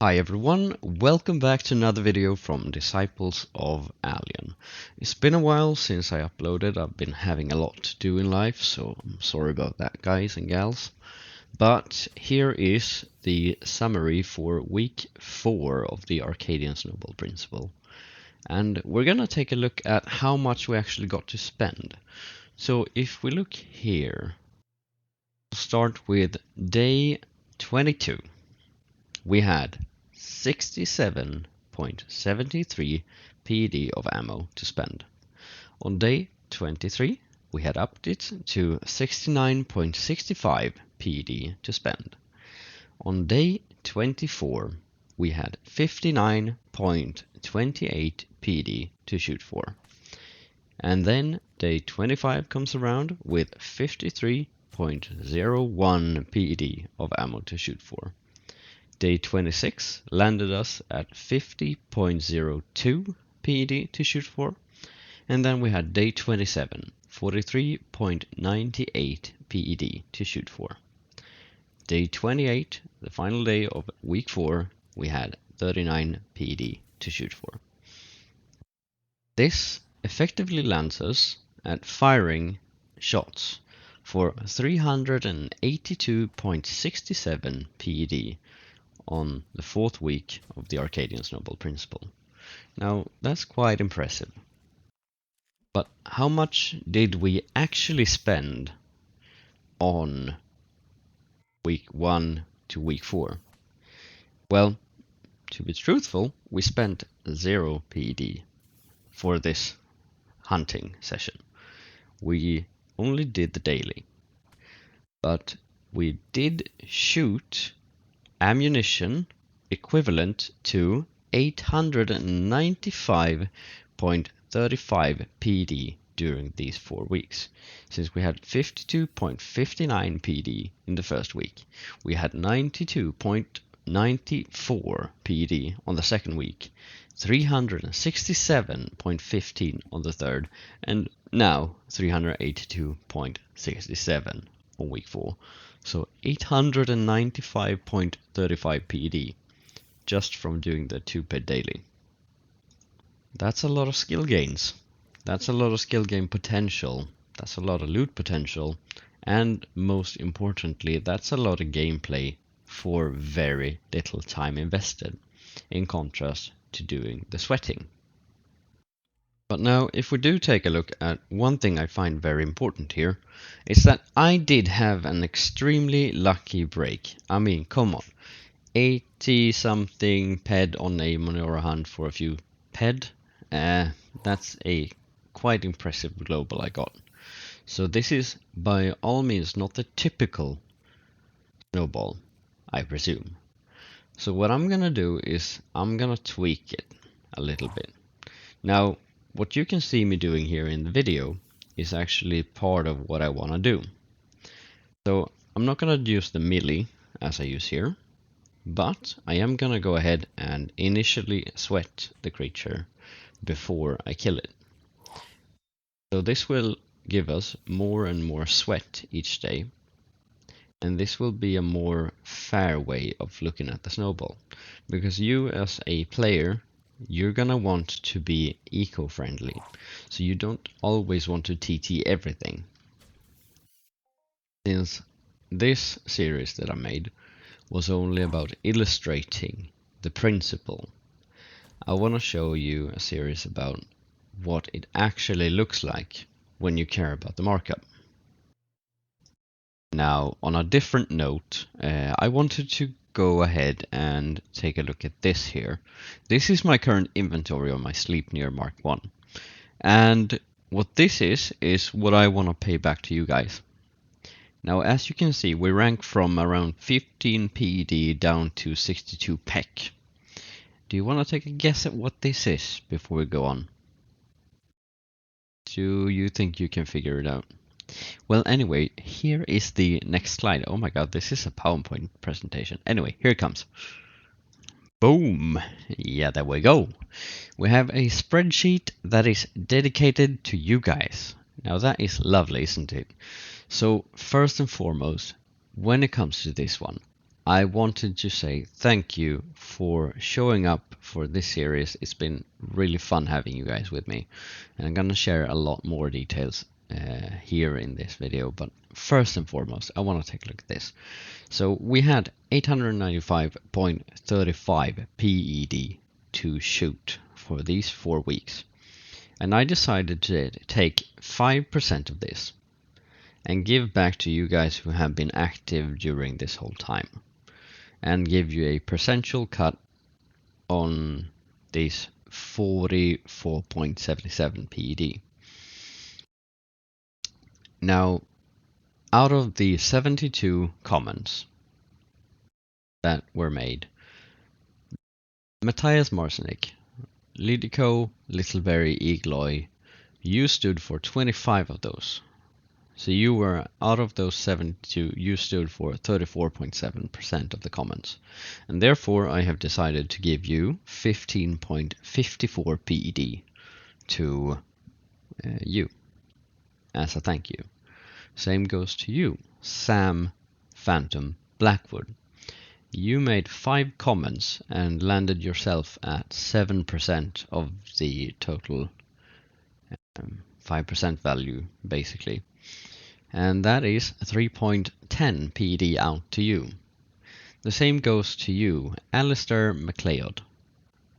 Hi everyone, welcome back to another video from Disciples of Alien. It's been a while since I uploaded. I've been having a lot to do in life, so I'm sorry about that, guys and gals. But here is the summary for week 4 of the Arkadian Snowball principle. And we're gonna take a look at how much we actually got to spend. So if we look here, we'll start with day 22. We had 67.73 PED of ammo to spend. On day 23, we had upped it to 69.65 PED to spend. On day 24, we had 59.28 PED to shoot for. And then day 25 comes around with 53.01 PED of ammo to shoot for. Day 26 landed us at 50.02 PED to shoot for. And then we had day 27, 43.98 PED to shoot for. Day 28, the final day of week 4, we had 39 PED to shoot for. This effectively lands us at firing shots for 382.67 PED on the 4th week of the Arkadian Snowball principle. Now, that's quite impressive. But how much did we actually spend on week 1 to week 4? Well, to be truthful, we spent 0 PED for this hunting session. We only did the daily. But we did shoot ammunition equivalent to 895.35 PED during these 4 weeks. Since we had 52.59 PED in the first week, we had 92.94 PED on the second week, 367.15 on the third, and now 382.67 on week 4. So 895.35 PED just from doing the 2 per daily. That's a lot of skill gains. That's a lot of skill gain potential. That's a lot of loot potential. And most importantly, that's a lot of gameplay for very little time invested, in contrast to doing the sweating. But now, if we do take a look at one thing I find very important here, is that I did have an extremely lucky break. I mean, come on. 80 something PED on a Monero hunt for a few PED. That's a quite impressive global I got. So this is by all means not the typical snowball, I presume. So what I'm gonna do is I'm gonna tweak it a little bit. Now, what you can see me doing here in the video is actually part of what I want to do. So I'm not going to use the melee as I use here, but I am going to go ahead and initially sweat the creature before I kill it. So this will give us more and more sweat each day, and this will be a more fair way of looking at the snowball, because you as a player, you're gonna want to be eco-friendly, so you don't always want to TT everything. Since this series that I made was only about illustrating the principle, I want to show you a series about what it actually looks like when you care about the markup. Now, on a different note, I wanted to go ahead and take a look at this here. This is my current inventory on my Sleipnir Mark 1. And what this is what I want to pay back to you guys. Now, as you can see, we rank from around 15 PED down to 62 PEC. Do you want to take a guess at what this is before we go on? Do you think you can figure it out? Well, anyway, here is the next slide. Oh my god, this is a PowerPoint presentation. Anyway, here it comes. Boom! Yeah, there we go. We have a spreadsheet that is dedicated to you guys. Now that is lovely, isn't it? So, first and foremost, when it comes to this one, I wanted to say thank you for showing up for this series. It's been really fun having you guys with me, and I'm gonna share a lot more details here in this video. But first and foremost, I want to take a look at this. So we had 895.35 PED to shoot for these 4 weeks, and I decided to take 5% of this and give back to you guys who have been active during this whole time, and give you a percentual cut on these 44.77 PED. Now, out of the 72 comments that were made, Matthias Marcinik, Lidico, Littleberry, Eagloy, you stood for 25 of those. So you were, out of those 72, you stood for 34.7% of the comments. And therefore I have decided to give you 15.54 PED to you as a thank you. Same goes to you, Sam Phantom Blackwood. You made 5 comments and landed yourself at 7% of the total 5% value, basically. And that is 3.10 PED out to you. The same goes to you, Alistair MacLeod.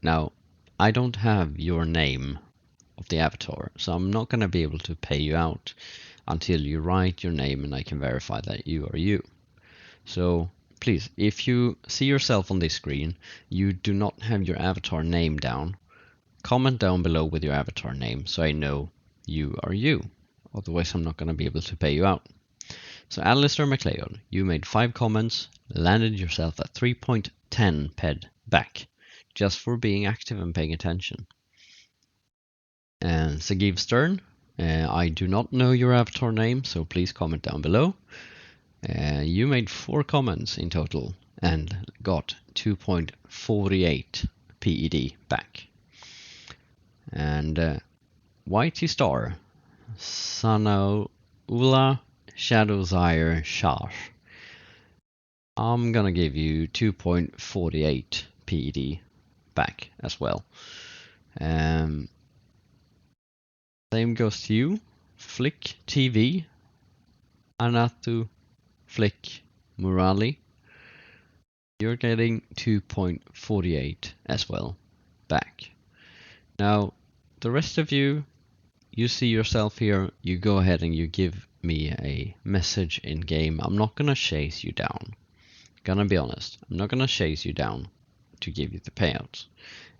Now, I don't have your name of the avatar, so I'm not going to be able to pay you out until you write your name and I can verify that you are you. So please, if you see yourself on this screen, you do not have your avatar name down, comment down below with your avatar name so I know you are you. Otherwise I'm not going to be able to pay you out. So Alistair MacLeod, you made 5 comments, landed yourself at 3.10 PED back, just for being active and paying attention. And Sagiv Stern, I do not know your avatar name, so please comment down below. You made 4 comments in total and got 2.48 PED back. And Whitey Star, Sanaula Shadowsire Shah, I'm gonna give you 2.48 PED back as well. Same goes to you, Flick TV, Anatu Flick Murali. You're getting 2.48 as well back. Now, the rest of you, you see yourself here, you go ahead and you give me a message in game. I'm not gonna chase you down. Gonna be honest, I'm not gonna chase you down to give you the payouts.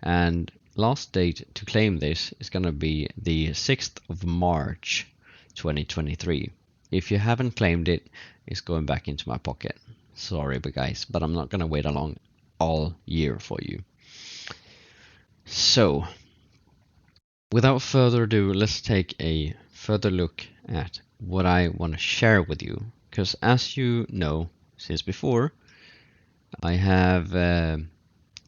And last date to claim this is gonna be the 6th of March 2023. If you haven't claimed it, it's going back into my pocket. Sorry, but guys, but I'm not gonna wait along all year for you. So, without further ado, let's take a further look at what I want to share with you. Because as you know, since before, I have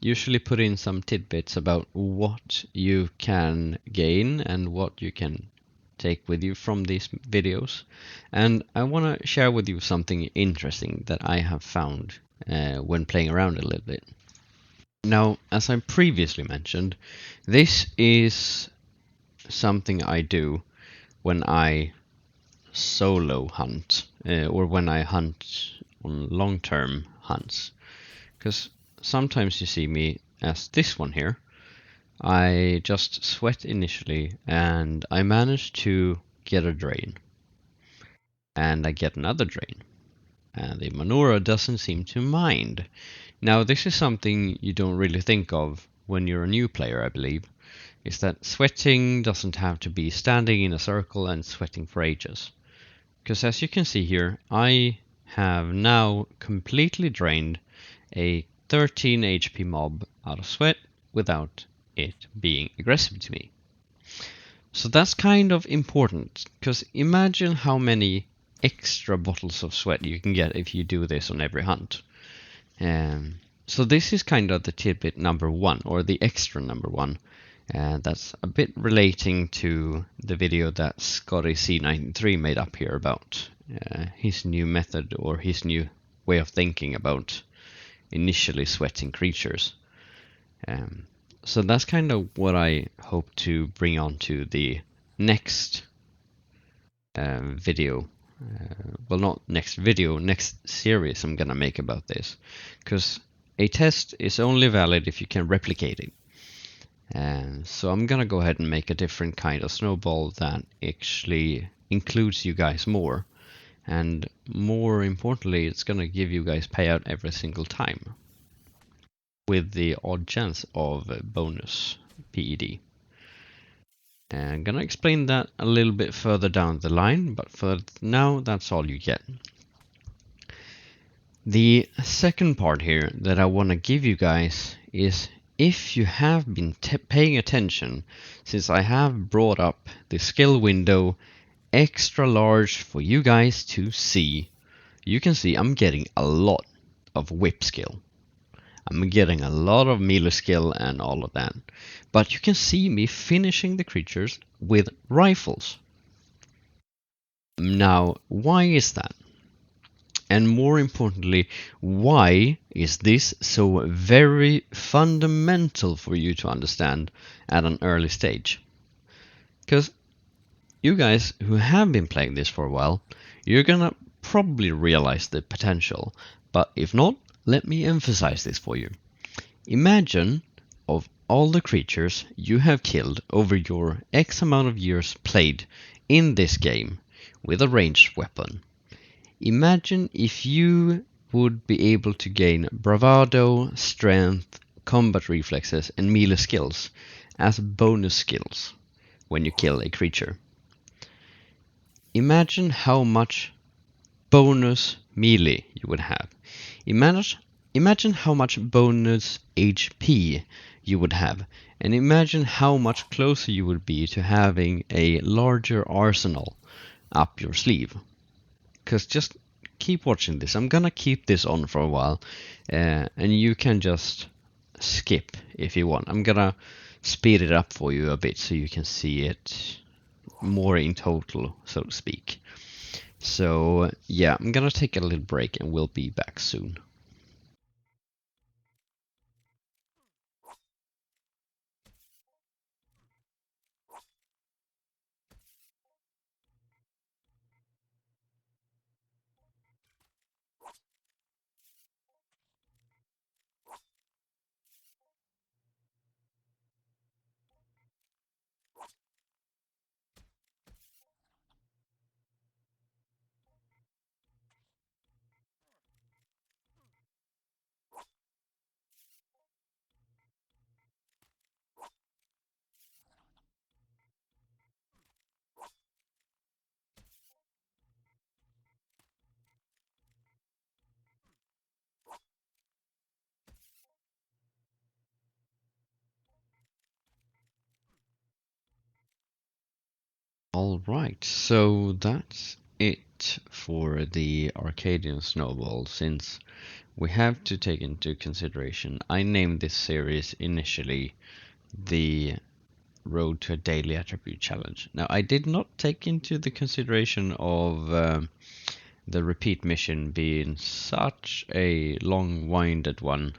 usually put in some tidbits about what you can gain and what you can take with you from these videos. And I want to share with you something interesting that I have found when playing around a little bit. Now, as I previously mentioned, this is something I do when I solo hunt or when I hunt on long-term hunts, because sometimes you see me as this one here. I just sweat initially and I manage to get a drain and I get another drain and the Manora doesn't seem to mind. Now this is something you don't really think of when you're a new player, I believe, is that sweating doesn't have to be standing in a circle and sweating for ages. Because as you can see here, I have now completely drained a 13 HP mob out of sweat without it being aggressive to me. So that's kind of important, because imagine how many extra bottles of sweat you can get if you do this on every hunt. So this is kind of the tidbit number 1, or the extra number 1. That's a bit relating to the video that Scotty C93 made up here about his new method or his new way of thinking about initially sweating creatures. So that's kind of what I hope to bring on to the next video. Well, not next video, next series I'm gonna make about this. Because a test is only valid if you can replicate it. So I'm gonna go ahead and make a different kind of snowball that actually includes you guys more. And more importantly, it's gonna give you guys payout every single time, with the odd chance of bonus PED. And I'm gonna explain that a little bit further down the line, but for now, that's all you get. The second part here that I want to give you guys is, if you have been paying attention, since I have brought up the skill window extra large for you guys to see, you can see I'm getting a lot of whip skill. I'm getting a lot of melee skill and all of that. But you can see me finishing the creatures with rifles. Now, why is that? And more importantly, why is this so very fundamental for you to understand at an early stage? Because you guys who have been playing this for a while, you're gonna probably realize the potential. But if not, let me emphasize this for you. Imagine of all the creatures you have killed over your X amount of years played in this game with a ranged weapon. Imagine if you would be able to gain bravado, strength, combat reflexes, and melee skills as bonus skills when you kill a creature. Imagine how much bonus melee you would have. Imagine how much bonus HP you would have, and imagine how much closer you would be to having a larger arsenal up your sleeve. Because just keep watching this. I'm gonna keep this on for a while, and you can just skip if you want. I'm gonna speed it up for you a bit so you can see it more in total, so to speak. So yeah, I'm gonna take a little break and we'll be back soon. Alright, so that's it for the Arkadian Snowball. Since we have to take into consideration, I named this series initially the Road to a Daily Attribute Challenge. Now, I did not take into the consideration of the repeat mission being such a long-winded one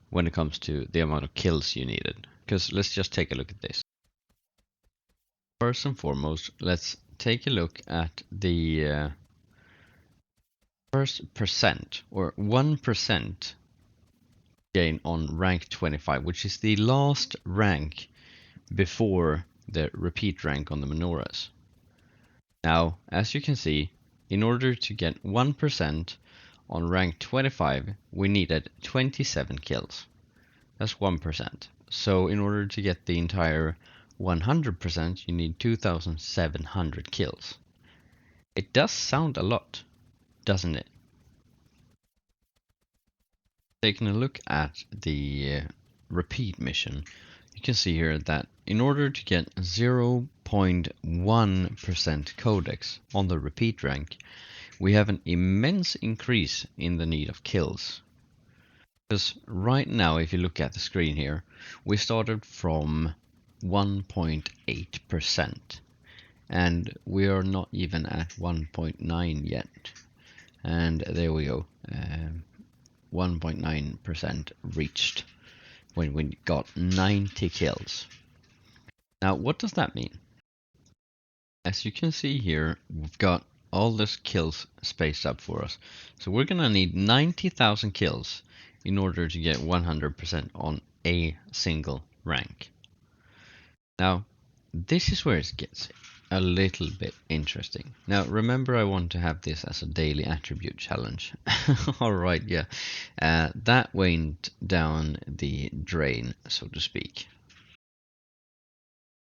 when it comes to the amount of kills you needed. Because let's just take a look at this. First and foremost, let's take a look at the first percent, or 1% gain on rank 25, which is the last rank before the repeat rank on the menorahs. Now, as you can see, in order to get 1% on rank 25, we needed 27 kills. That's 1%. So in order to get the entire 100%, you need 2,700 kills. It does sound a lot, doesn't it? Taking a look at the repeat mission, you can see here that in order to get 0.1% codex on the repeat rank, we have an immense increase in the need of kills. Because right now, if you look at the screen here, we started from 1.8%, and we are not even at 1.9 yet. And there we go. 1.9% reached when we got 90 kills. Now, what does that mean? As you can see here, we've got all these kills spaced up for us. So we're gonna need 90,000 kills in order to get 100% on a single rank. Now, this is where it gets a little bit interesting. Now, remember, I want to have this as a daily attribute challenge. Alright, yeah. That went down the drain, so to speak.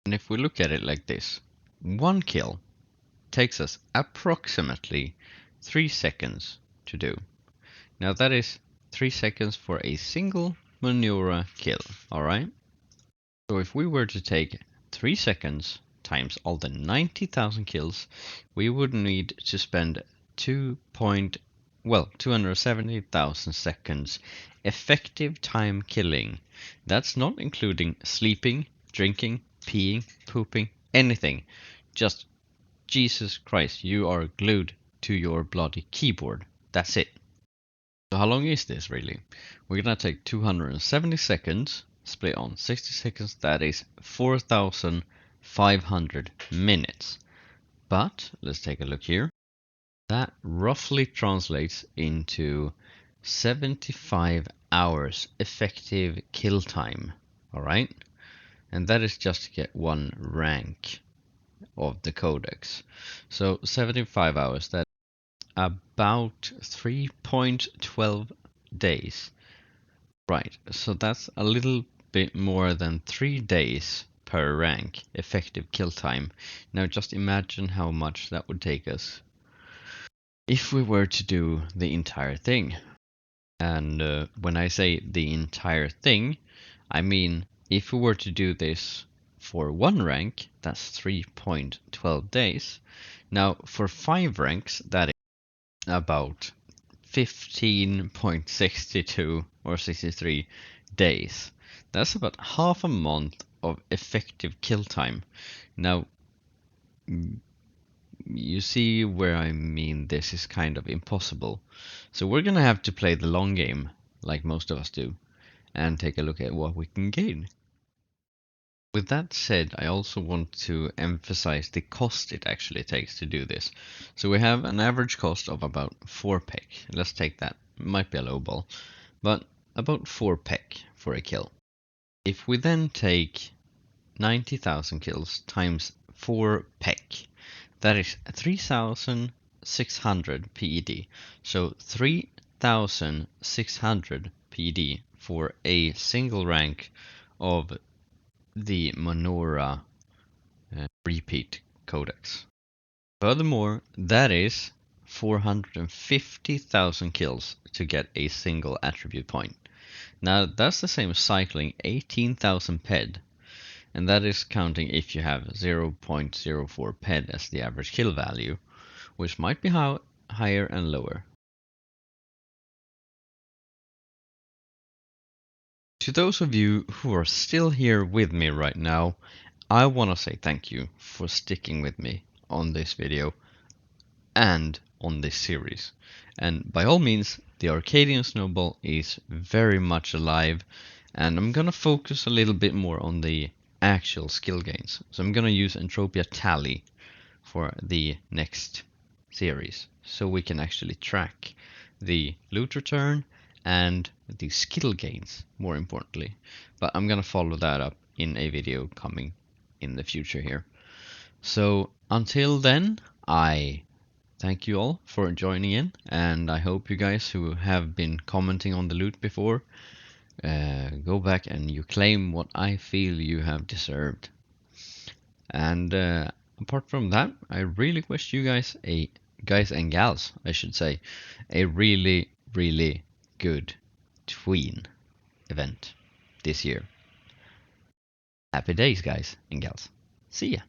And if we look at it like this, one kill takes us approximately 3 seconds to do. Now that is 3 seconds for a single Manura kill, alright? So if we were to take 3 seconds times all the 90,000 kills, we would need to spend 270,000 seconds effective time killing. That's not including sleeping, drinking, peeing, pooping, anything. Just Jesus Christ, you are glued to your bloody keyboard. That's it. So how long is this really? We're gonna take 270 seconds, split on 60 seconds, that is 4,500 minutes. But, let's take a look here. That roughly translates into 75 hours effective kill time, alright? And that is just to get one rank of the codex. So 75 hours, that's about 3.12 days. Right, so that's a little bit more than 3 days per rank effective kill time. Now just imagine how much that would take us if we were to do the entire thing. And when I say the entire thing, I mean if we were to do this for one rank, that's 3.12 days. Now for 5 ranks, that is about 15.62 or 63 days. That's about half a month of effective kill time. Now, you see where I mean this is kind of impossible. So we're gonna have to play the long game, like most of us do, and take a look at what we can gain. With that said, I also want to emphasize the cost it actually takes to do this. So we have an average cost of about 4 pek. Let's take that. It might be a low ball, but about 4 pek for a kill. If we then take 90,000 kills times 4 pek, that is 3,600 PED. So 3,600 PED for a single rank of the Manora repeat codex. Furthermore, that is 450,000 kills to get a single attribute point. Now that's the same as cycling 18,000 ped, and that is counting if you have 0.04 ped as the average kill value, which might be higher and lower. To those of you who are still here with me right now, I want to say thank you for sticking with me on this video and on this series. And by all means, the Arkadian Snowball is very much alive, and I'm gonna focus a little bit more on the actual skill gains. So I'm gonna use Entropia Tally for the next series, so we can actually track the loot return and the skill gains, more importantly. But I'm gonna follow that up in a video coming in the future here. So until then, I thank you all for joining in, and I hope you guys who have been commenting on the loot before go back and you claim what I feel you have deserved. And apart from that, I really wish you guys and gals, I should say, a really, really good tween event this year. Happy days, guys and gals. See ya.